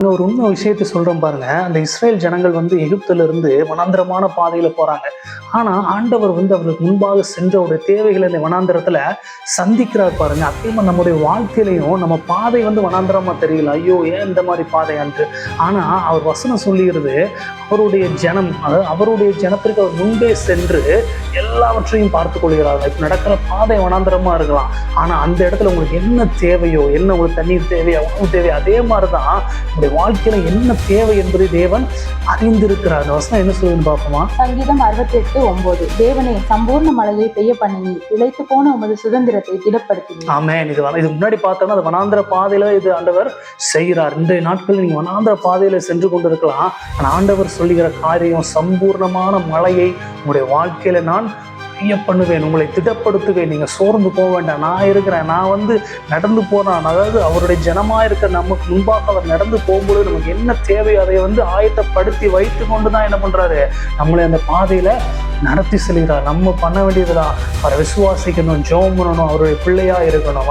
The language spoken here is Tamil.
ஒரு உண்மை விஷயத்தை சொல்றேன் பாருங்க. அந்த இஸ்ரேல் ஜனங்கள் எகிப்துல இருந்து வனாந்திரமான பாதையில போறாங்க. ஆனா ஆண்டவர் அவர்களுக்கு முன்பாக சென்ற ஒரு தேவைகளை இந்த வனாந்திரத்துல சந்திக்கிறார் பாருங்க. அதேமா நம்முடைய வாழ்க்கையிலையும் நம்ம பாதை வனாந்திரமா தெரியல, ஐயோ ஏன் இந்த மாதிரி பாதையான்ட்டு. ஆனா அவர் வசனம் சொல்லுகிறது, அவருடைய ஜனம், அதாவது அவருடைய ஜனத்திற்கு அவர் முன்பே சென்று எல்லாவற்றையும் பார்த்து கொள்கிறார்கள். இப்ப நடக்கிற பாதை வனாந்திரமா இருக்கலாம், ஆனா அந்த இடத்துல உங்களுக்கு என்ன தேவையோ, என்ன ஒரு தண்ணீர் தேவையோ, உணவு தேவையோ, அதே மாதிரிதான் உங்களுடைய வாழ்க்கையில என்ன தேவை என்பதை தேவன் அறிந்திருக்கிறார். அந்த வசனம் என்ன சொல்லுன்னு பார்ப்போமா? சங்கீதம் 68:9. தேவனே, சம்பூர்ண மழையை பெய்ய பண்ணி இழைத்து போன உமது சுதந்திரத்தை திடப்படுத்தினீர். ஆமென். இது முன்னாடி பார்த்தோம்னா அது வனாந்திர பாதையில இது ஆண்டவர் செய்கிறார். இன்றைய நாட்கள் நீங்க வனாந்திர பாதையில சென்று கொண்டிருக்கலாம். ஆனா ஆண்டவர் சொல்லுகிற காரியம், சம்பூர்ணமான மழையை உங்களுடைய வாழ்க்கையில நான் பண்ணுவேன், உங்களை திடப்படுத்துவேன், நீங்க சோர்ந்து போக வேண்டாம், நான் இருக்கிறேன், நான் நடந்து போறான். அதாவது அவருடைய ஜனமா இருக்க நமக்கு முன்பாக அவர் நடந்து போகும்போது நமக்கு என்ன தேவையோ அதை ஆயத்தப்படுத்தி வைத்து கொண்டுதான் என்ன பண்றாரு, நம்மளை அந்த பாதையில நடத்தி செல்கிறார். நம்ம பண்ண வேண்டியதுதான் அவரை விசுவாசிக்கணும், ஜெபம் பண்ணணும், அவருடைய பிள்ளையா இருக்கணும்.